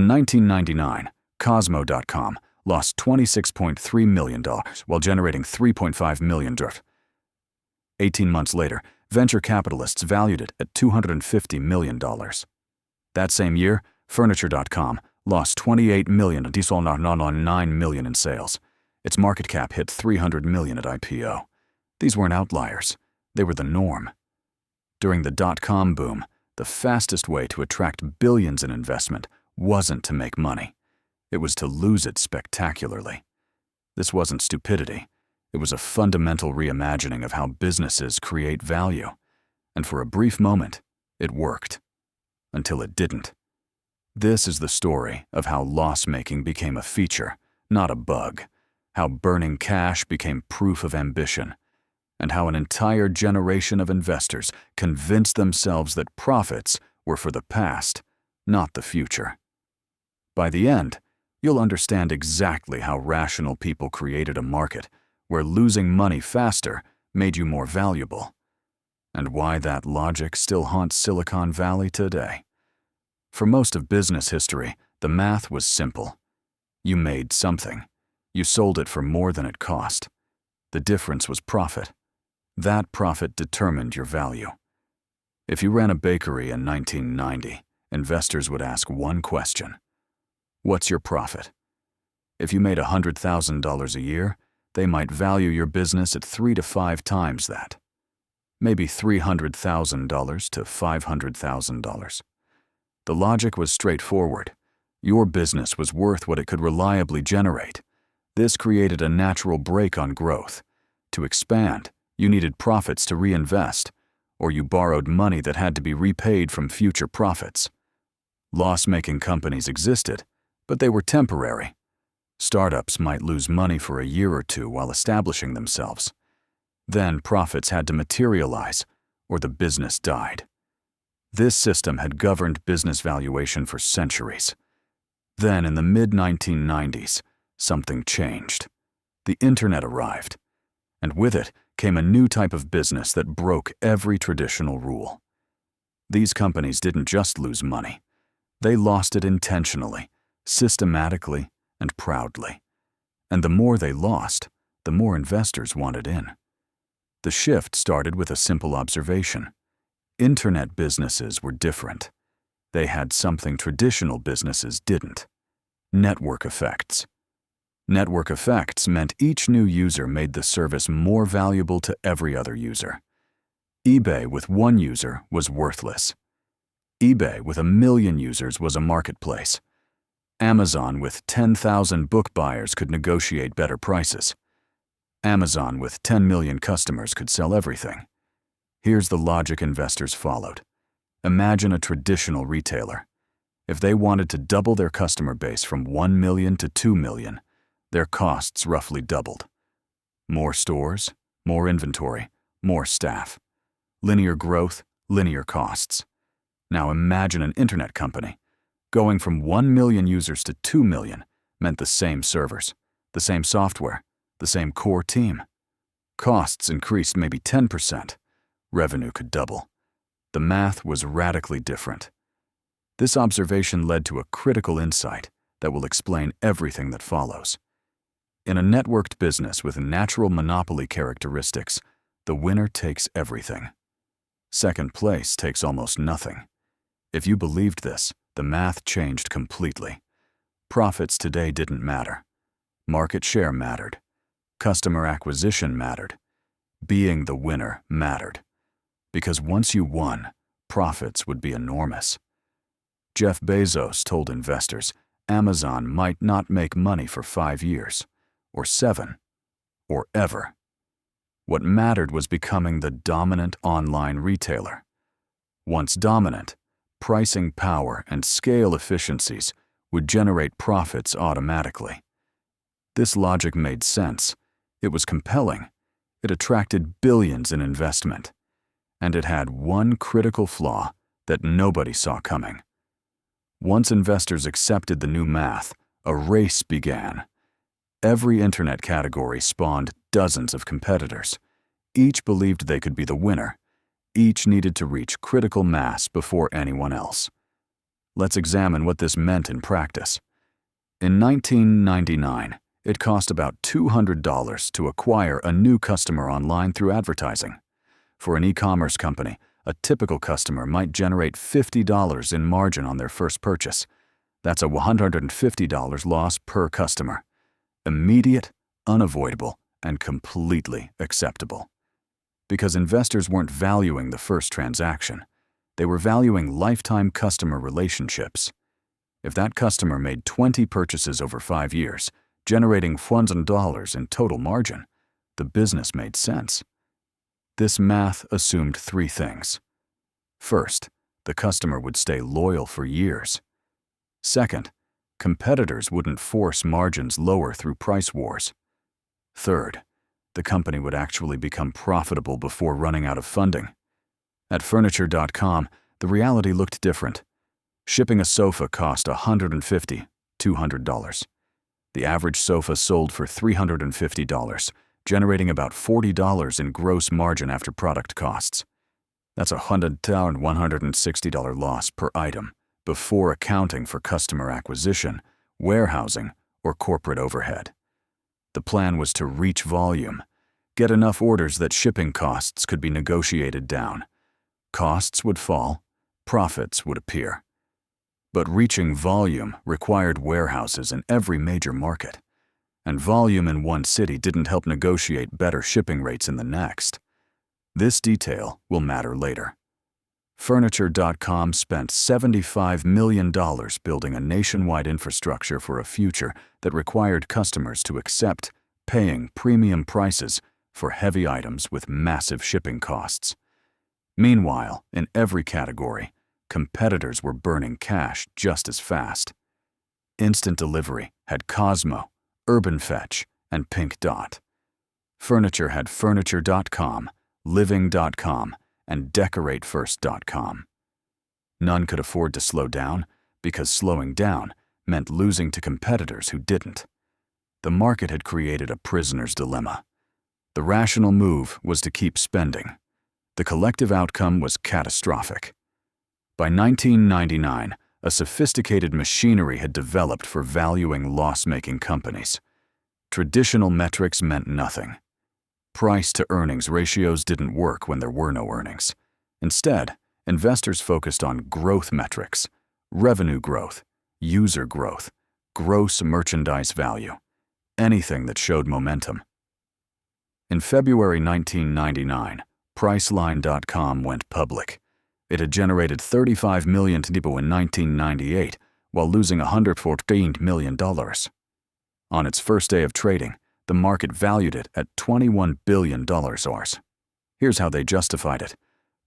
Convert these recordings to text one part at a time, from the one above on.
In 1999, Cosmo.com lost $26.3 million while generating $3.5 million. 18 months later, venture capitalists valued it at $250 million. That same year, Furniture.com lost $28 million and sold $9 million in sales. Its market cap hit $300 million at IPO. These weren't outliers. They were the norm. During the dot-com boom, the fastest way to attract billions in investment wasn't to make money. It was to lose it spectacularly. This wasn't stupidity. It was a fundamental reimagining of how businesses create value. And for a brief moment, it worked. Until it didn't. This is the story of how loss-making became a feature, not a bug. How burning cash became proof of ambition. And how an entire generation of investors convinced themselves that profits were for the past, not the future. By the end, you'll understand exactly how rational people created a market where losing money faster made you more valuable, and why that logic still haunts Silicon Valley today. For most of business history, the math was simple. You made something. You sold it for more than it cost. The difference was profit. That profit determined your value. If you ran a bakery in 1990, investors would ask one question. What's your profit? If you made $100,000 a year, they might value your business at 3 to 5 times that. Maybe $300,000 to $500,000. The logic was straightforward. Your business was worth what it could reliably generate. This created a natural brake on growth. To expand, you needed profits to reinvest, or you borrowed money that had to be repaid from future profits. Loss-making companies existed, but they were temporary. Startups might lose money for a year or two while establishing themselves. Then profits had to materialize, or the business died. This system had governed business valuation for centuries. Then, in the mid-1990s, something changed. The internet arrived, and with it came a new type of business that broke every traditional rule. These companies didn't just lose money. They lost it intentionally, systematically, and proudly. And the more they lost, the more investors wanted in. The shift started with a simple observation. Internet businesses were different. They had something traditional businesses didn't. Network effects. Network effects meant each new user made the service more valuable to every other user. eBay with one user was worthless. eBay with 1 million users was a marketplace. Amazon with 10,000 book buyers could negotiate better prices. Amazon with 10 million customers could sell everything. Here's the logic investors followed. Imagine a traditional retailer. If they wanted to double their customer base from 1 million to 2 million, their costs roughly doubled. More stores, more inventory, more staff. Linear growth, linear costs. Now imagine an internet company. Going from 1 million users to 2 million meant the same servers, the same software, the same core team. Costs increased maybe 10%. Revenue could double. The math was radically different. This observation led to a critical insight that will explain everything that follows. In a networked business with natural monopoly characteristics, the winner takes everything. Second place takes almost nothing. If you believed this, the math changed completely. Profits today didn't matter. Market share mattered. Customer acquisition mattered. Being the winner mattered. Because once you won, profits would be enormous. Jeff Bezos told investors Amazon might not make money for 5 years, or 7, or ever. What mattered was becoming the dominant online retailer. Once dominant, pricing power and scale efficiencies would generate profits automatically. This logic made sense. It was compelling. It attracted billions in investment. And it had one critical flaw that nobody saw coming. Once investors accepted the new math, a race began. Every internet category spawned dozens of competitors. Each believed they could be the winner. Each needed to reach critical mass before anyone else. Let's examine what this meant in practice. In 1999, it cost about $200 to acquire a new customer online through advertising. For an e-commerce company, a typical customer might generate $50 in margin on their first purchase. That's a $150 loss per customer. Immediate, unavoidable, and completely acceptable. Because investors weren't valuing the first transaction. They were valuing lifetime customer relationships. If that customer made 20 purchases over 5 years, generating $1,000 in total margin, the business made sense. This math assumed 3 things. First, the customer would stay loyal for years. Second, competitors wouldn't force margins lower through price wars. Third, the company would actually become profitable before running out of funding. At Furniture.com, the reality looked different. Shipping a sofa cost $150, $200. The average sofa sold for $350, generating about $40 in gross margin after product costs. That's a $160 loss per item, before accounting for customer acquisition, warehousing, or corporate overhead. The plan was to reach volume, get enough orders that shipping costs could be negotiated down. Costs would fall, profits would appear. But reaching volume required warehouses in every major market, and volume in one city didn't help negotiate better shipping rates in the next. This detail will matter later. Furniture.com spent $75 million building a nationwide infrastructure for a future that required customers to accept paying premium prices for heavy items with massive shipping costs. Meanwhile, in every category, competitors were burning cash just as fast. Instant Delivery had Cosmo, Urban Fetch, and Pink Dot. Furniture had Furniture.com, Living.com, and DecorateFirst.com. None could afford to slow down, because slowing down meant losing to competitors who didn't. The market had created a prisoner's dilemma. The rational move was to keep spending. The collective outcome was catastrophic. By 1999, a sophisticated machinery had developed for valuing loss-making companies. Traditional metrics meant nothing. Price-to-earnings ratios didn't work when there were no earnings. Instead, investors focused on growth metrics, revenue growth, user growth, gross merchandise value, anything that showed momentum. In February 1999, Priceline.com went public. It had generated $35 million in 1998 while losing $114 million. On its first day of trading, the market valued it at $21 billion. Here's how they justified it.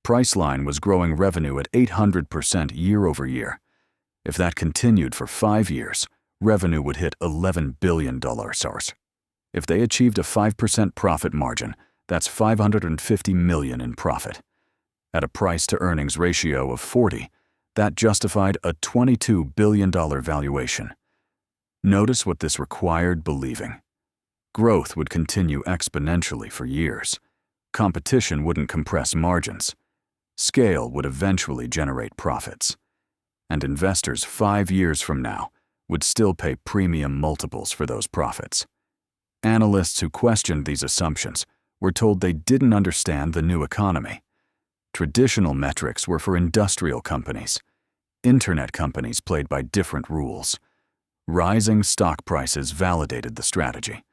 Priceline was growing revenue at 800% year over year. If that continued for 5 years, revenue would hit $11 billion. If they achieved a 5% profit margin, that's $550 million in profit. At a price-to-earnings ratio of 40, that justified a $22 billion valuation. Notice what this required believing. Growth would continue exponentially for years. Competition wouldn't compress margins. Scale would eventually generate profits. And investors 5 years from now would still pay premium multiples for those profits. Analysts who questioned these assumptions were told they didn't understand the new economy. Traditional metrics were for industrial companies. Internet companies played by different rules. Rising stock prices validated the strategy.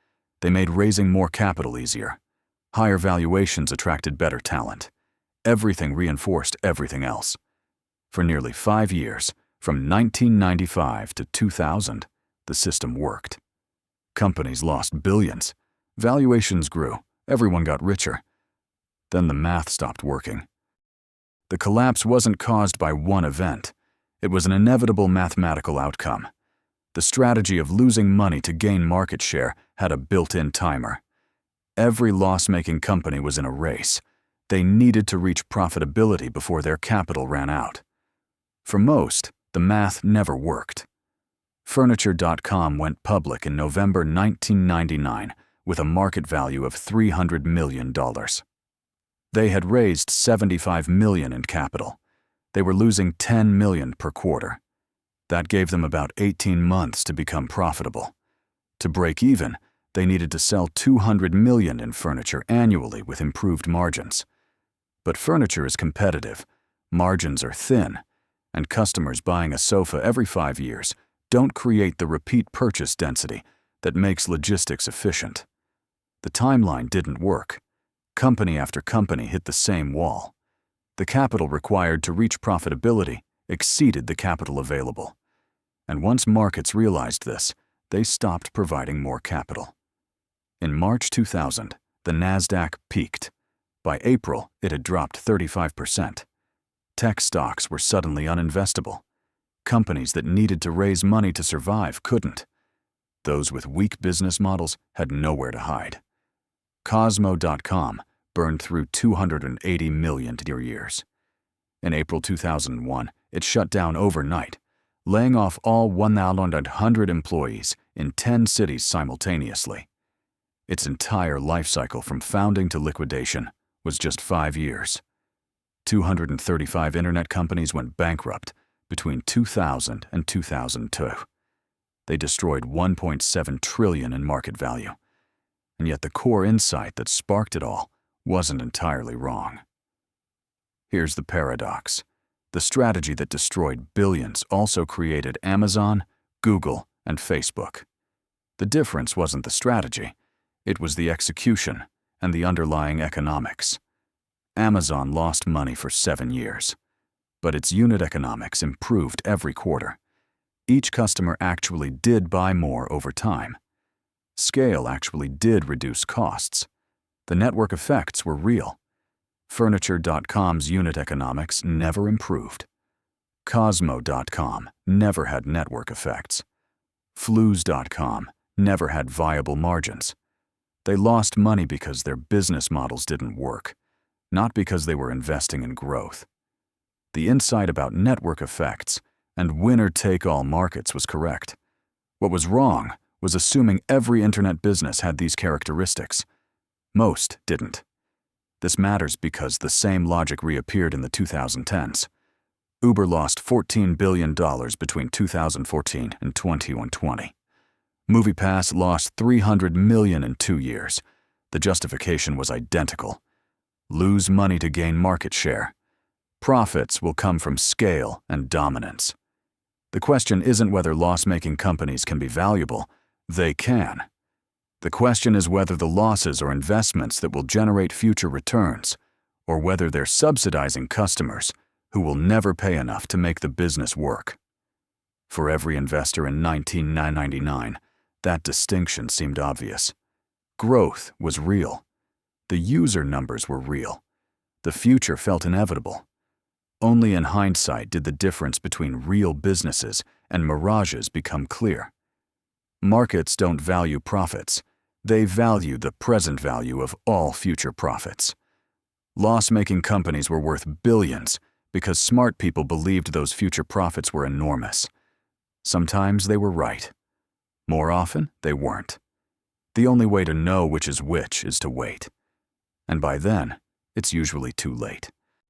They made raising more capital easier. Higher valuations attracted better talent. Everything reinforced everything else. For nearly 5 years, from 1995 to 2000, the system worked. Companies lost billions. Valuations grew. Everyone got richer. Then the math stopped working. The collapse wasn't caused by one event. It was an inevitable mathematical outcome. The strategy of losing money to gain market share had a built-in timer. Every loss-making company was in a race. They needed to reach profitability before their capital ran out. For most, the math never worked. Furniture.com went public in November 1999 with a market value of $300 million. They had raised $75 million in capital. They were losing $10 million per quarter. That gave them about 18 months to become profitable. To break even, they needed to sell $200 million in furniture annually with improved margins. But furniture is competitive, margins are thin, and customers buying a sofa every 5 years don't create the repeat purchase density that makes logistics efficient. The timeline didn't work. Company after company hit the same wall. The capital required to reach profitability exceeded the capital available. And once markets realized this, they stopped providing more capital. In March 2000, the Nasdaq peaked. By April, it had dropped 35%. Tech stocks were suddenly uninvestable. Companies that needed to raise money to survive couldn't. Those with weak business models had nowhere to hide. Cosmo.com burned through $280 million years. In April 2001, it shut down overnight, laying off all 1,100 employees in 10 cities simultaneously. Its entire life cycle from founding to liquidation was just 5 years. 235 internet companies went bankrupt between 2000 and 2002. They destroyed $1.7 trillion in market value. And yet the core insight that sparked it all wasn't entirely wrong. Here's the paradox. The strategy that destroyed billions also created Amazon, Google, and Facebook. The difference wasn't the strategy, it was the execution and the underlying economics. Amazon lost money for 7 years, but its unit economics improved every quarter. Each customer actually did buy more over time. Scale actually did reduce costs. The network effects were real. Furniture.com's unit economics never improved. Cosmo.com never had network effects. Flues.com never had viable margins. They lost money because their business models didn't work, not because they were investing in growth. The insight about network effects and winner-take-all markets was correct. What was wrong was assuming every internet business had these characteristics. Most didn't. This matters because the same logic reappeared in the 2010s. Uber lost $14 billion between 2014 and 2020. MoviePass lost $300 million in 2 years. The justification was identical. Lose money to gain market share. Profits will come from scale and dominance. The question isn't whether loss-making companies can be valuable. They can. The question is whether the losses are investments that will generate future returns, or whether they're subsidizing customers who will never pay enough to make the business work. For every investor in 1999, that distinction seemed obvious. Growth was real. The user numbers were real. The future felt inevitable. Only in hindsight did the difference between real businesses and mirages become clear. Markets don't value profits. They value the present value of all future profits. Loss-making companies were worth billions because smart people believed those future profits were enormous. Sometimes they were right. More often, they weren't. The only way to know which is to wait. And by then, it's usually too late.